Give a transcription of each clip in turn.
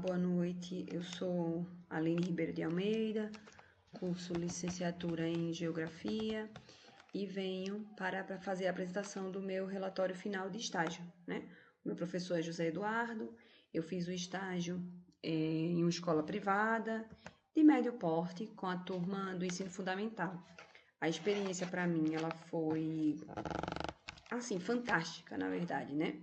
Boa noite, eu sou Aline Ribeiro de Almeida, curso licenciatura em Geografia e venho para fazer a apresentação do meu relatório final de estágio, né? O meu professor é José Eduardo, eu fiz o estágio em uma escola privada de médio porte com a turma do ensino fundamental. A experiência para mim, ela foi, assim, fantástica, na verdade, né?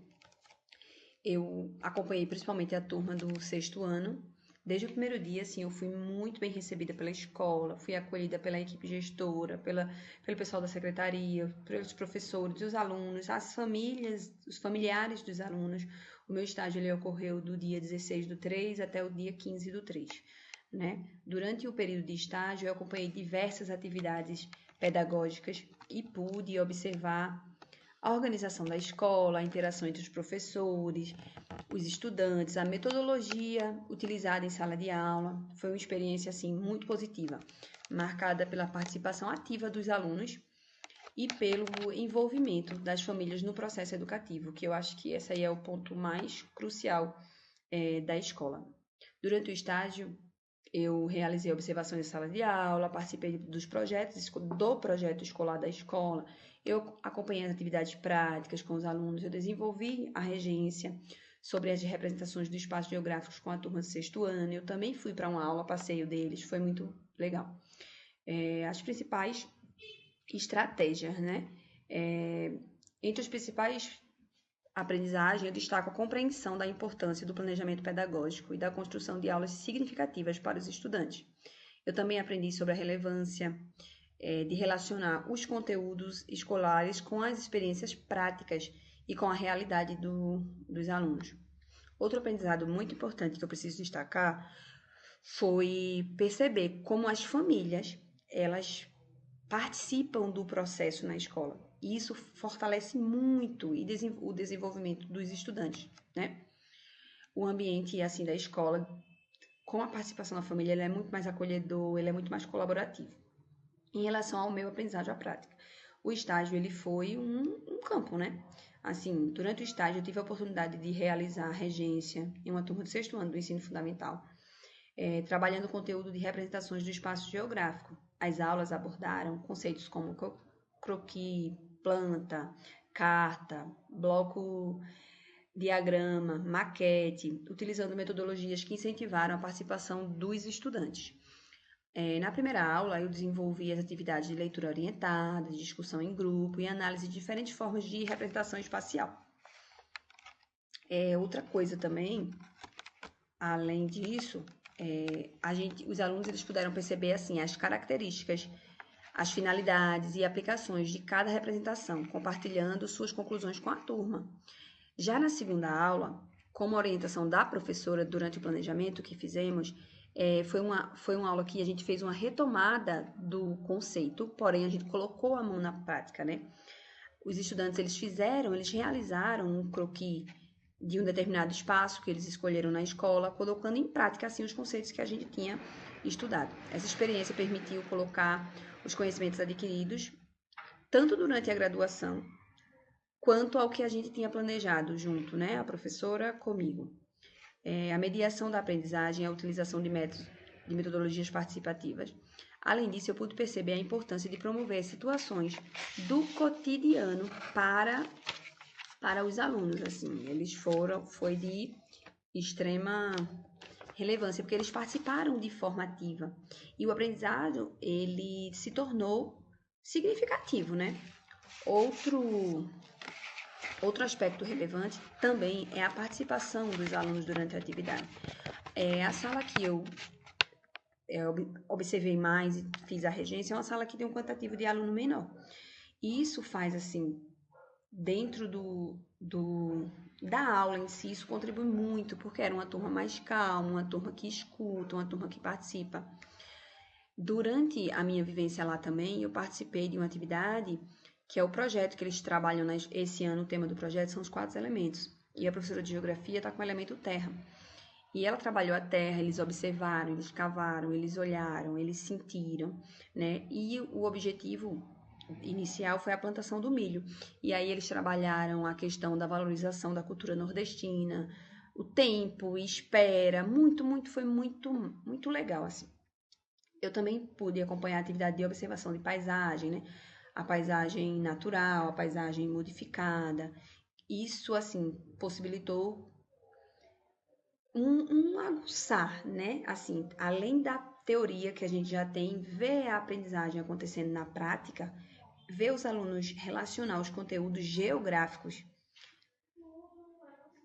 Eu acompanhei principalmente a turma do sexto ano. Desde o primeiro dia, assim, eu fui muito bem recebida pela escola, fui acolhida pela equipe gestora, pelo pessoal da secretaria, pelos professores, os alunos, as famílias, os familiares dos alunos. O meu estágio ele ocorreu do dia 16/3 até o dia 15/3, né? Durante o período de estágio, eu acompanhei diversas atividades pedagógicas e pude observar a organização da escola, a interação entre os professores, os estudantes, a metodologia utilizada em sala de aula. Foi uma experiência assim muito positiva, marcada pela participação ativa dos alunos e pelo envolvimento das famílias no processo educativo, que eu acho que esse aí é o ponto mais crucial da escola. Durante o estágio, eu realizei observações em sala de aula, participei dos projetos, do projeto escolar da escola, eu acompanhei as atividades práticas com os alunos, eu desenvolvi a regência sobre as representações dos espaços geográficos com a turma do sexto ano, eu também fui para uma aula, passeio deles, foi muito legal. As principais estratégias, né? Entre os principais aprendizagem, eu destaco a compreensão da importância do planejamento pedagógico e da construção de aulas significativas para os estudantes. Eu também aprendi sobre a relevância de relacionar os escolares com as experiências práticas e com a realidade dos alunos. Outro aprendizado muito importante que eu preciso destacar foi perceber como as famílias, elas participam do processo na escola. E isso fortalece muito o desenvolvimento dos estudantes, né? O ambiente, assim, da escola, com a participação da família, ele é muito mais acolhedor, ele é muito mais colaborativo. Em relação ao meu aprendizagem à prática, o estágio, ele foi um campo, né? Assim, durante o estágio, eu tive a oportunidade de realizar a regência em uma turma do sexto ano do ensino fundamental, trabalhando conteúdo de representações do espaço geográfico. As aulas abordaram conceitos como croquis, planta, carta, bloco, diagrama, maquete, utilizando metodologias que incentivaram a participação dos estudantes. Na primeira aula, eu desenvolvi as atividades de leitura orientada, de discussão em grupo e análise de diferentes formas de representação espacial. Outra coisa também, além disso, os alunos eles puderam perceber assim as características, as finalidades e aplicações de cada representação, compartilhando suas conclusões com a turma. Já na segunda aula, como orientação da professora durante o planejamento que fizemos, foi uma aula que a gente fez uma retomada do conceito, porém a gente colocou a mão na prática, né? Os estudantes eles realizaram um croquis de um determinado espaço que eles escolheram na escola, colocando em prática assim os conceitos que a gente tinha estudado. Essa experiência permitiu colocar os conhecimentos adquiridos tanto durante a graduação quanto ao que a gente tinha planejado junto, né, a professora comigo. A mediação da aprendizagem, a utilização de metodologias participativas. Além disso, eu pude perceber a importância de promover situações do cotidiano para os alunos, assim, foi de extrema relevância, porque eles participaram de forma ativa, e o aprendizado, ele se tornou significativo, né? Outro aspecto relevante também é a participação dos alunos durante a atividade. A sala que eu observei mais e fiz a regência é uma sala que tem um quantitativo de aluno menor. E isso faz, assim, dentro da aula em si, isso contribui muito, porque era uma turma mais calma, uma turma que escuta, uma turma que participa. Durante a minha vivência lá também, eu participei de uma atividade que é o projeto que eles trabalham esse ano. O tema do projeto são os 4 elementos. E a professora de geografia está com o elemento terra. E ela trabalhou a terra, eles observaram, eles cavaram, eles olharam, eles sentiram, né? E o objetivo inicial foi a plantação do milho. E aí eles trabalharam a questão da valorização da cultura nordestina, o tempo, espera, foi muito legal, assim. Eu também pude acompanhar a atividade de observação de paisagem, né? A paisagem natural, a paisagem modificada. Isso, assim, possibilitou um aguçar, né? Assim, além da teoria que a gente já tem, ver a aprendizagem acontecendo na prática, ver os alunos relacionar os conteúdos geográficos,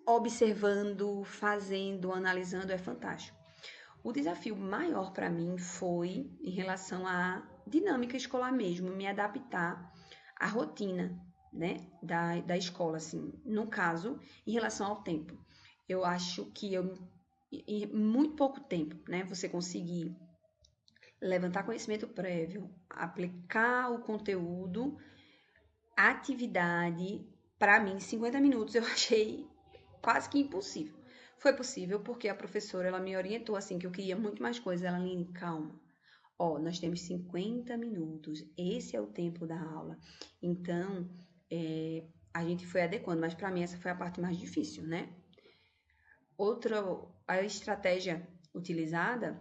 observando, fazendo, analisando, é fantástico. O desafio maior para mim foi em relação à dinâmica escolar mesmo, me adaptar à rotina, né, da escola, assim. No caso, em relação ao tempo. Eu acho que em muito pouco tempo, né, você conseguir levantar conhecimento prévio, aplicar o conteúdo, atividade, para mim, 50 minutos eu achei quase que impossível. Foi possível porque a professora, ela me orientou assim, que eu queria muito mais coisas. Ela, Aline, calma. Ó, nós temos 50 minutos. Esse é o tempo da aula. Então, a gente foi adequando. Mas para mim essa foi a parte mais difícil, né? A estratégia utilizada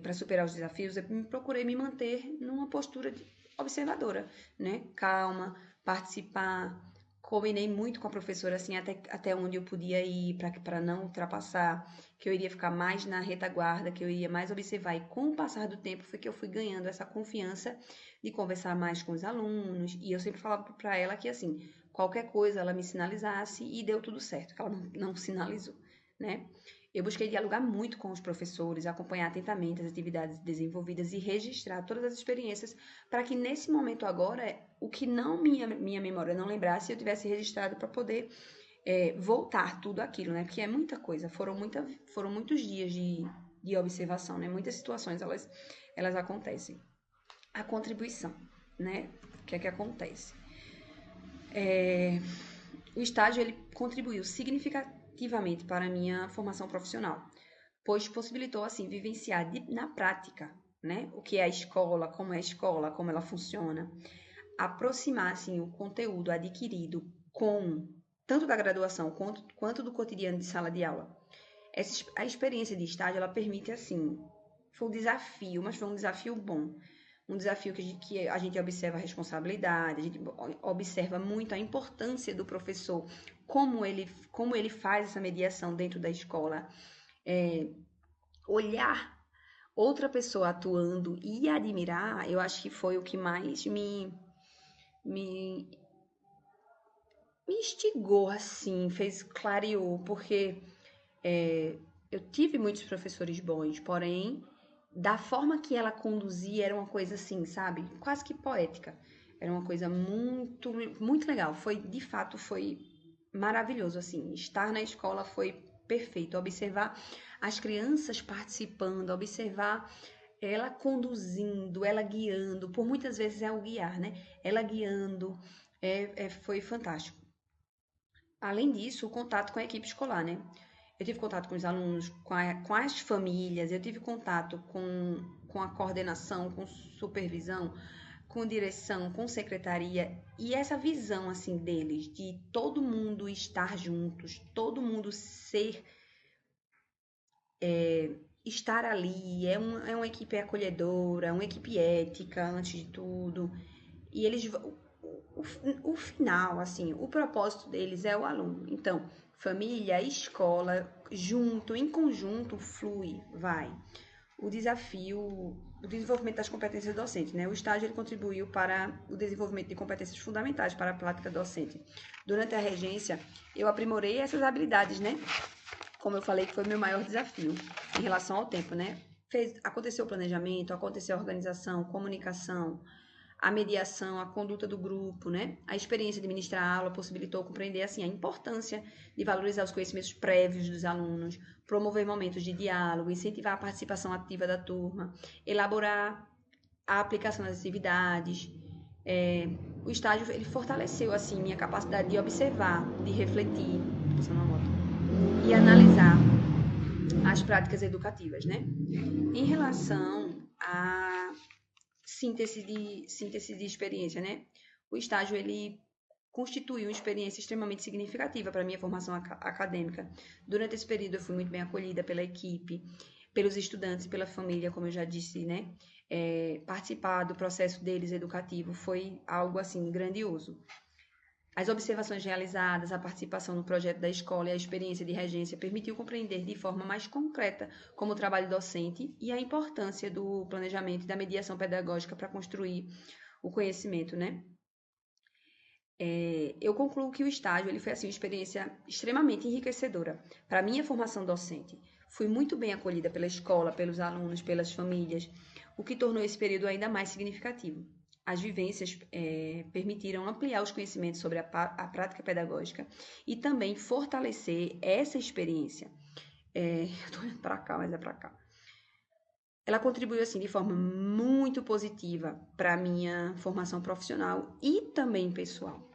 para superar os desafios, eu procurei me manter numa postura de observadora, né? Calma, participar. Combinei muito com a professora, assim, até onde eu podia ir para não ultrapassar, que eu iria ficar mais na retaguarda, que eu iria mais observar. E com o passar do tempo foi que eu fui ganhando essa confiança de conversar mais com os alunos. E eu sempre falava para ela que, assim, qualquer coisa ela me sinalizasse e deu tudo certo, que ela não sinalizou, né? Eu busquei dialogar muito com os professores, acompanhar atentamente as atividades desenvolvidas e registrar todas as experiências para que nesse momento agora, o que não minha memória não lembrasse, eu tivesse registrado para poder voltar tudo aquilo, né? Porque é muita coisa, foram muitos dias de observação, né? Muitas situações elas acontecem. A contribuição, né? O que é que acontece? O estágio ele contribuiu significativamente para a minha formação profissional, pois possibilitou assim vivenciar na prática, né, o que é a escola, como ela funciona, aproximar assim o conteúdo adquirido com tanto da graduação quanto do cotidiano de sala de aula. A experiência de estágio ela permite assim, foi um desafio, mas foi um desafio bom. Um desafio que a gente observa a responsabilidade, a gente observa muito a importância do professor, como ele faz essa mediação dentro da escola. Olhar outra pessoa atuando e admirar, eu acho que foi o que mais me instigou, assim, clareou, porque eu tive muitos professores bons, porém, da forma que ela conduzia, era uma coisa assim, sabe? Quase que poética. Era uma coisa muito legal. De fato, foi maravilhoso, assim. Estar na escola foi perfeito. Observar as crianças participando, observar ela conduzindo, ela guiando. Por muitas vezes é o guiar, né? Ela guiando, foi fantástico. Além disso, o contato com a equipe escolar, né? Eu tive contato com os alunos, com as famílias, eu tive contato com a coordenação, com supervisão, com direção, com secretaria, e essa visão, assim, deles, de todo mundo estar juntos, todo mundo estar ali, é uma equipe acolhedora, é uma equipe ética, antes de tudo, e o final, assim, o propósito deles é o aluno. Então, família, escola, junto, em conjunto, flui, vai. O desenvolvimento das competências docentes, né? O estágio ele contribuiu para o desenvolvimento de competências fundamentais para a prática docente. Durante a regência, eu aprimorei essas habilidades, né? Como eu falei, que foi o meu maior desafio em relação ao tempo, né? Aconteceu o planejamento, aconteceu a organização, comunicação, a mediação, a conduta do grupo, né? A experiência de ministrar a aula possibilitou compreender assim a importância de valorizar os conhecimentos prévios dos alunos, promover momentos de diálogo, incentivar a participação ativa da turma, elaborar a aplicação das atividades. O estágio ele fortaleceu assim minha capacidade de observar, de refletir, e analisar as práticas educativas, né? Em relação à síntese de experiência, né? O estágio ele constituiu uma experiência extremamente significativa para a minha formação acadêmica. Durante esse período, eu fui muito bem acolhida pela equipe, pelos estudantes, pela família, como eu já disse, né? Participar do processo deles educativo foi algo, assim, grandioso. As observações realizadas, a participação no projeto da escola e a experiência de regência permitiu compreender de forma mais concreta como o trabalho docente e a importância do planejamento e da mediação pedagógica para construir o conhecimento, né? Eu concluo que o estágio ele foi assim, uma experiência extremamente enriquecedora para a minha formação docente. Fui muito bem acolhida pela escola, pelos alunos, pelas famílias, o que tornou esse período ainda mais significativo. As vivências permitiram ampliar os conhecimentos sobre a prática pedagógica e também fortalecer essa experiência. Estou olhando para cá, mas é para cá. Ela contribuiu assim de forma muito positiva para a minha formação profissional e também pessoal.